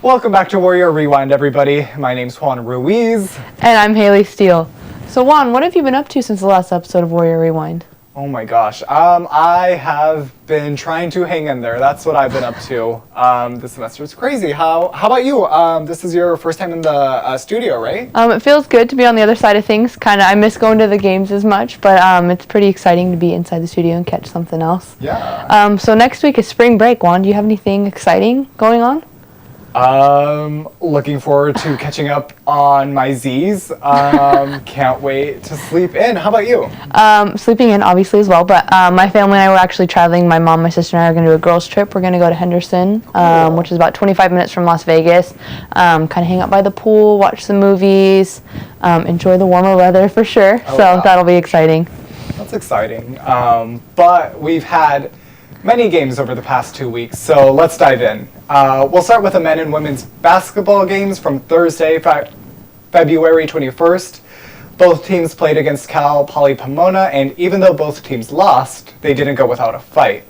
Welcome back to Warrior Rewind, everybody. My name's Juan Ruiz. And I'm Hayley Steele. So Juan, what have you been up to since the last episode of Warrior Rewind? Oh my gosh. I have been trying to hang in there. That's what I've been up to this semester. It's crazy. How about you? This is your first time in the studio, right? It feels good to be on the other side of things. I miss going to the games as much, but it's pretty exciting to be inside the studio and catch something else. Yeah. So next week is spring break. Juan, do you have anything exciting going on? Looking forward to catching up on my Z's. Can't wait to sleep in. How about you? Sleeping in, obviously, as well. But my family and I were actually traveling. My mom, my sister, and I are going to do a girls' trip. We're going to go to Henderson, Cool. which is about 25 minutes from Las Vegas. Kind of hang out by the pool, watch some movies, enjoy the warmer weather for sure. Oh, So wow. that'll be exciting. That's exciting. But we've had many games over the past 2 weeks, so let's dive in. We'll start with the men and women's basketball games from Thursday, February 21st. Both teams played against Cal Poly Pomona, and even though both teams lost, they didn't go without a fight.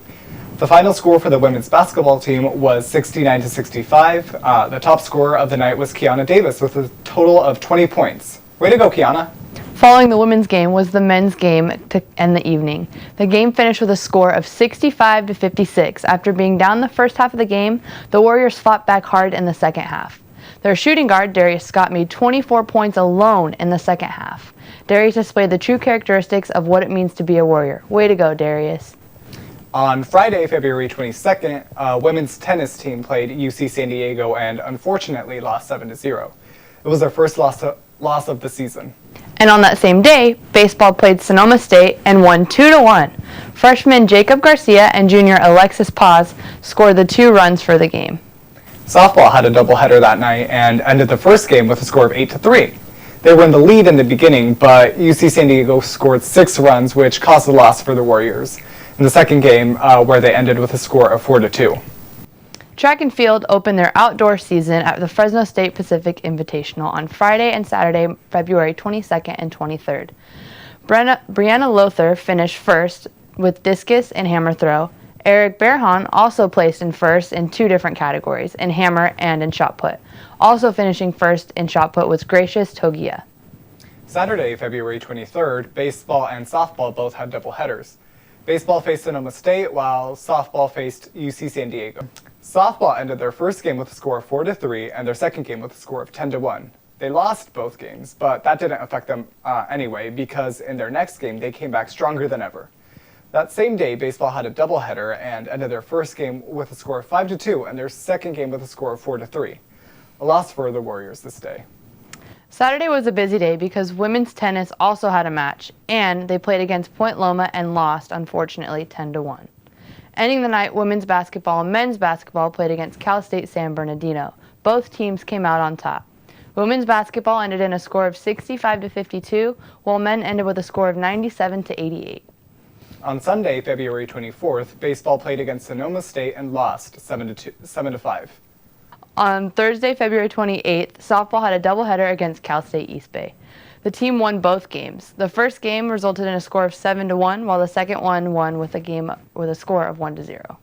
The final score for the women's basketball team was 69-65. The top scorer of the night was Kiana Davis with a total of 20 points. Way to go, Kiana. Following the women's game was the men's game to end the evening. The game finished with a score of 65-56. After being down the first half of the game, the Warriors fought back hard in the second half. Their shooting guard, Darius Scott, made 24 points alone in the second half. Darius displayed the true characteristics of what it means to be a Warrior. Way to go, Darius. On Friday, February 22nd, a women's tennis team played UC San Diego and unfortunately lost 7-0. It was their first loss of the season. And on that same day, baseball played Sonoma State and won 2-1. Freshman Jacob Garcia and junior Alexis Paz scored the 2 runs for the game. Softball had a doubleheader that night and ended the first game with a score of 8-3. They were in the lead in the beginning, but UC San Diego scored 6 runs, which caused a loss for the Warriors in the second game, where they ended with a score of 4-2. Track and field opened their outdoor season at the Fresno State Pacific Invitational on Friday and Saturday, February 22nd and 23rd. Brianna Lothar finished first with discus and hammer throw. Eric Berhan also placed in first in 2 different categories, in hammer and in shot put. Also finishing first in shot put was Gracious Togia. Saturday, February 23rd, baseball and softball both had doubleheaders. Baseball faced Sonoma State, while softball faced UC San Diego. Softball ended their first game with a score of 4-3 and their second game with a score of 10-1. They lost both games, but that didn't affect them anyway, because in their next game they came back stronger than ever. That same day, baseball had a doubleheader and ended their first game with a score of 5-2 and their second game with a score of 4-3. A loss for the Warriors this day. Saturday was a busy day because women's tennis also had a match, and they played against Point Loma and lost, unfortunately, 10-1. Ending the night, women's basketball and men's basketball played against Cal State San Bernardino. Both teams came out on top. Women's basketball ended in a score of 65-52, while men ended with a score of 97-88. On Sunday, February 24th, baseball played against Sonoma State and lost 7-5. On Thursday, February 28th, softball had a doubleheader against Cal State East Bay. The team won both games. The first game resulted in a score of 7-1, while the second one won with a score of 1-0.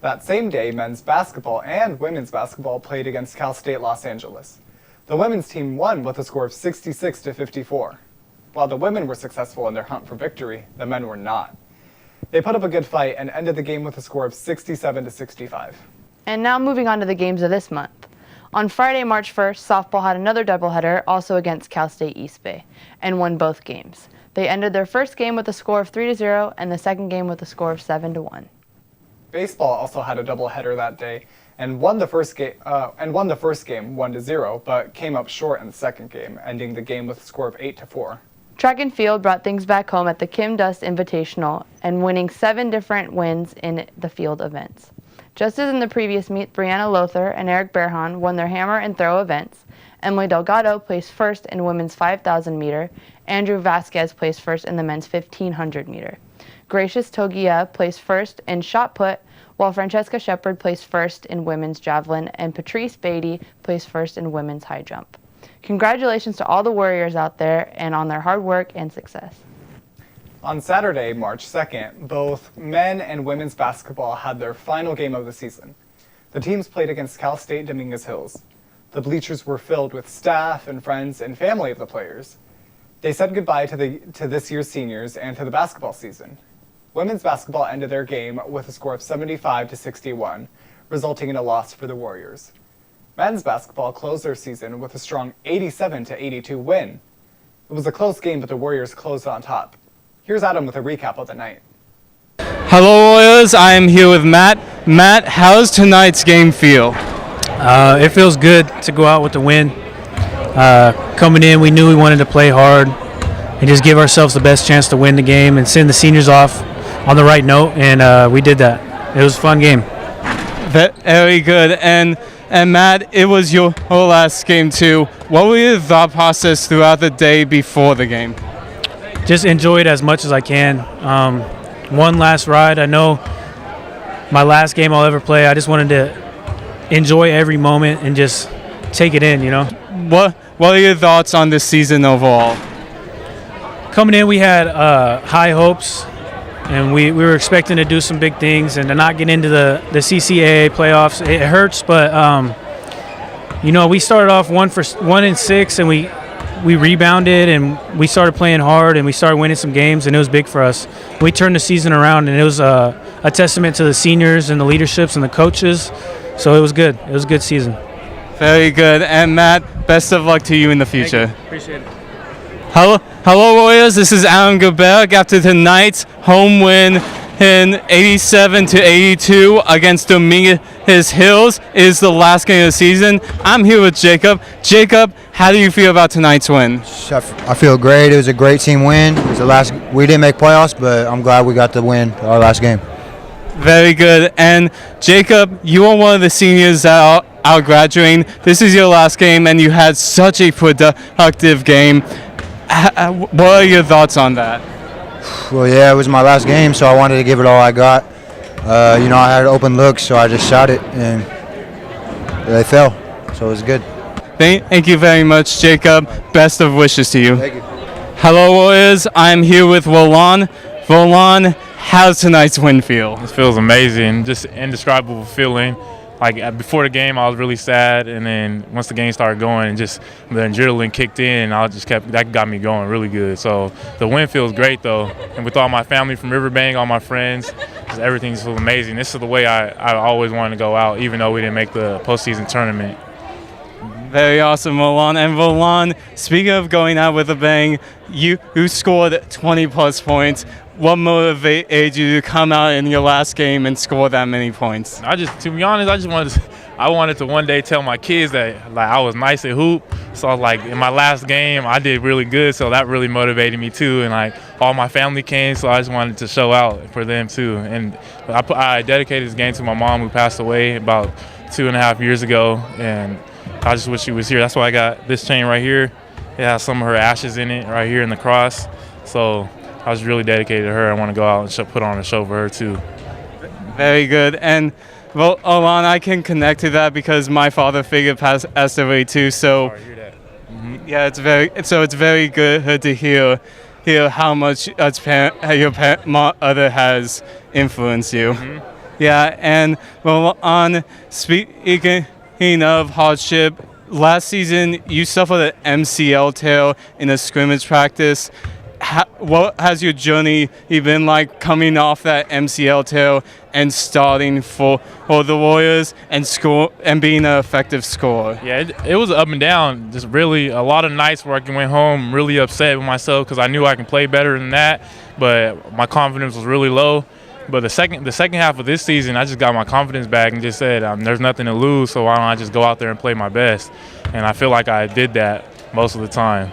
That same day, men's basketball and women's basketball played against Cal State Los Angeles. The women's team won with a score of 66-54. While the women were successful in their hunt for victory, the men were not. They put up a good fight and ended the game with a score of 67-65. And now moving on to the games of this month. On Friday, March 1st, softball had another doubleheader, also against Cal State East Bay, and won both games. They ended their first game with a score of 3-0 and the second game with a score of 7-1. Baseball also had a doubleheader that day and won the first game 1-0, but came up short in the second game, ending the game with a score of 8-4. Track and field brought things back home at the Kim Dust Invitational and winning 7 different wins in the field events. Just as in the previous meet, Brianna Lothar and Eric Berhan won their hammer and throw events. Emily Delgado placed first in women's 5,000 meter. Andrew Vasquez placed first in the men's 1,500 meter. Gracious Togia placed first in shot put, while Francesca Shepard placed first in women's javelin, and Patrice Beatty placed first in women's high jump. Congratulations to all the Warriors out there and on their hard work and success. On Saturday, March 2nd, both men and women's basketball had their final game of the season. The teams played against Cal State Dominguez Hills. The bleachers were filled with staff and friends and family of the players. They said goodbye to this year's seniors and to the basketball season. Women's basketball ended their game with a score of 75-61, resulting in a loss for the Warriors. Men's basketball closed their season with a strong 87-82 win. It was a close game, but the Warriors closed on top. Here's Adam with a recap of the night. Hello, Warriors. I am here with Matt. Matt, how's tonight's game feel? It feels good to go out with the win. Coming in, we knew we wanted to play hard and just give ourselves the best chance to win the game and send the seniors off on the right note, and we did that. It was a fun game. Very good. And Matt, it was your whole last game too. What was your thought process throughout the day before the game? Just enjoy it as much as I can. One last ride. I know my last game I'll ever play. I just wanted to enjoy every moment and just take it in, you know. What are your thoughts on this season overall? Coming in, we had high hopes, and we were expecting to do some big things, and to not get into the CCAA playoffs, it hurts. But you know, we started off 1-6, and we rebounded, and we started playing hard, and we started winning some games, and it was big for us. We turned the season around, and it was a testament to the seniors and the leaderships and the coaches. So it was good. It was a good season. Very good. And Matt, best of luck to you in the future. Appreciate it. Hello, Warriors. This is Alan Goberg after tonight's home win in 87-82 against Dominguez Hills. It is the last game of the season. I'm here with Jacob. Jacob, how do you feel about tonight's win? I feel great. It was a great team win. It was the last. We didn't make playoffs, but I'm glad we got the win our last game. Very good. And Jacob, you are one of the seniors that are graduating. This is your last game, and you had such a productive game. What are your thoughts on that? Well, yeah, it was my last game, so I wanted to give it all I got. You know, I had open looks, so I just shot it, and they fell. So it was good. Thank you very much, Jacob. Best of wishes to you. Thank you. Hello, Warriors. I'm here with Juan. Juan, how's tonight's win feel? It feels amazing, just indescribable feeling. Like before the game, I was really sad, and then once the game started going, and just the adrenaline kicked in, that got me going really good. So the win feels great though, and with all my family from Riverbank, all my friends, just everything feels amazing. This is the way I always wanted to go out, even though we didn't make the postseason tournament. Very awesome, Milan. And Milan, speaking of going out with a bang, you scored 20-plus points. What motivated you to come out in your last game and score that many points? To be honest, I wanted to one day tell my kids that like I was nice at hoop. So I was like, in my last game, I did really good. So that really motivated me too. And like all my family came, so I just wanted to show out for them too. And I dedicated this game to my mom, who passed away about 2.5 years ago. And I just wish she was here. That's why I got this chain right here. It has some of her ashes in it right here in the cross. So I was really dedicated to her. I want to go out and put on a show for her too. Very good. And well, Alon, I can connect to that because my father figure passed away too. So Sorry to hear that. yeah, it's very good to hear how much your mother has influenced you. Mm-hmm. Yeah, and well, on speaking of hardship, last season you suffered an MCL tear in a scrimmage practice. What has your journey been like coming off that MCL tear and starting for the Warriors and being an effective scorer? Yeah, it was up and down. Just really a lot of nights where I went home really upset with myself because I knew I can play better than that, but my confidence was really low. But the second half of this season, I just got my confidence back and just said, there's nothing to lose, so why don't I just go out there and play my best? And I feel like I did that most of the time.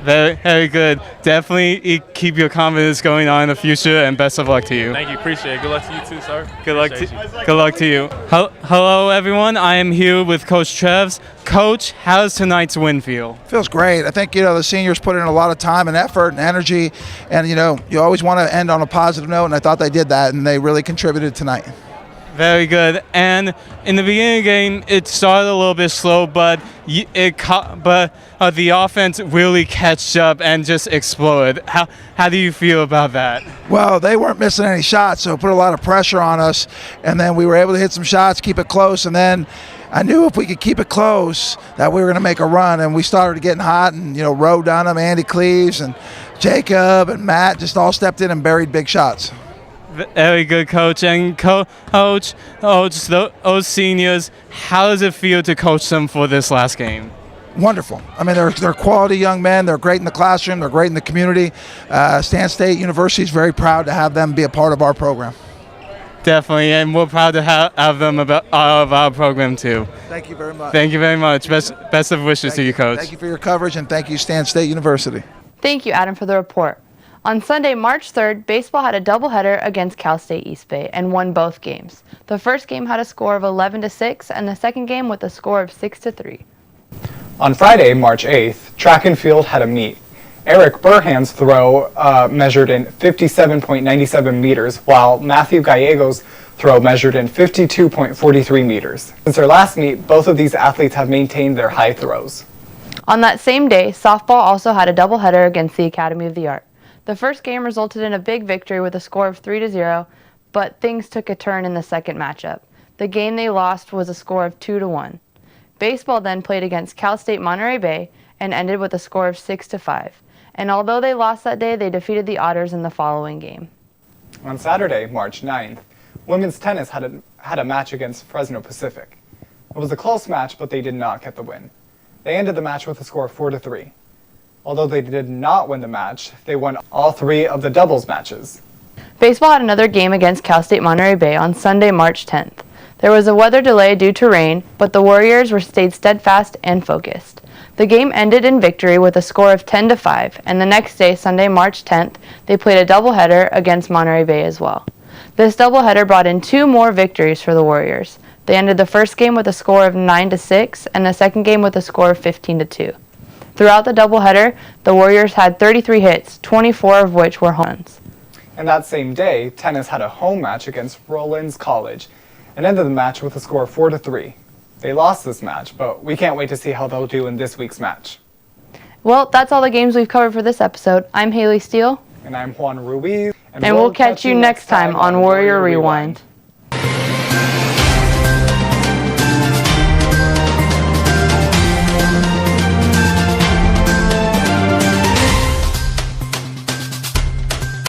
Very, very good. Definitely keep your confidence going on in the future, and best of luck to you. Thank you. Appreciate it. Good luck to you too, sir. Good luck to you. Hello, everyone. I am here with Coach Trevs. Coach, how does tonight's win feel? Feels great. I think, the seniors put in a lot of time and effort and energy, and, you always want to end on a positive note, and I thought they did that, and they really contributed tonight. Very good. And in the beginning of the game, it started a little bit slow, but the offense really catched up and just exploded. How do you feel about that? Well, they weren't missing any shots, so it put a lot of pressure on us. And then we were able to hit some shots, keep it close. And then I knew if we could keep it close that we were going to make a run. And we started getting hot. And, Roe Dunham, Andy Cleaves, and Jacob and Matt just all stepped in and buried big shots. Very good, Coach. And Coach, those seniors, how does it feel to coach them for this last game? Wonderful. I mean, they're quality young men. They're great in the classroom. They're great in the community. Stan State University is very proud to have them be a part of our program. Definitely, and we're proud to have them of our program too. Thank you very much. Thank you very much. Best of wishes to you, Coach. Thank you for your coverage, and thank you, Stan State University. Thank you, Adam, for the report. On Sunday, March 3rd, baseball had a doubleheader against Cal State East Bay and won both games. The first game had a score of 11-6, and the second game with a score of 6-3. On Friday, March 8th, track and field had a meet. Eric Burhan's throw measured in 57.97 meters, while Matthew Gallego's throw measured in 52.43 meters. Since their last meet, both of these athletes have maintained their high throws. On that same day, softball also had a doubleheader against the Academy of the Art. The first game resulted in a big victory with a score of 3-0, but things took a turn in the second matchup. The game they lost was a score of 2-1. Baseball then played against Cal State Monterey Bay and ended with a score of 6-5. And although they lost that day, they defeated the Otters in the following game. On Saturday, March 9th, women's tennis had a match against Fresno Pacific. It was a close match, but they did not get the win. They ended the match with a score of 4-3. Although they did not win the match, they won all 3 of the doubles matches. Baseball had another game against Cal State Monterey Bay on Sunday, March 10th. There was a weather delay due to rain, but the Warriors stayed steadfast and focused. The game ended in victory with a score of 10-5, and the next day, Sunday, March 10th, they played a doubleheader against Monterey Bay as well. This doubleheader brought in 2 more victories for the Warriors. They ended the first game with a score of 9-6, and the second game with a score of 15-2. Throughout the doubleheader, the Warriors had 33 hits, 24 of which were home runs. And that same day, tennis had a home match against Rollins College and ended the match with a score of 4-3. They lost this match, but we can't wait to see how they'll do in this week's match. Well, that's all the games we've covered for this episode. I'm Hayley Steele. And I'm Juan Ruiz. And we'll catch you next time on Warrior Rewind.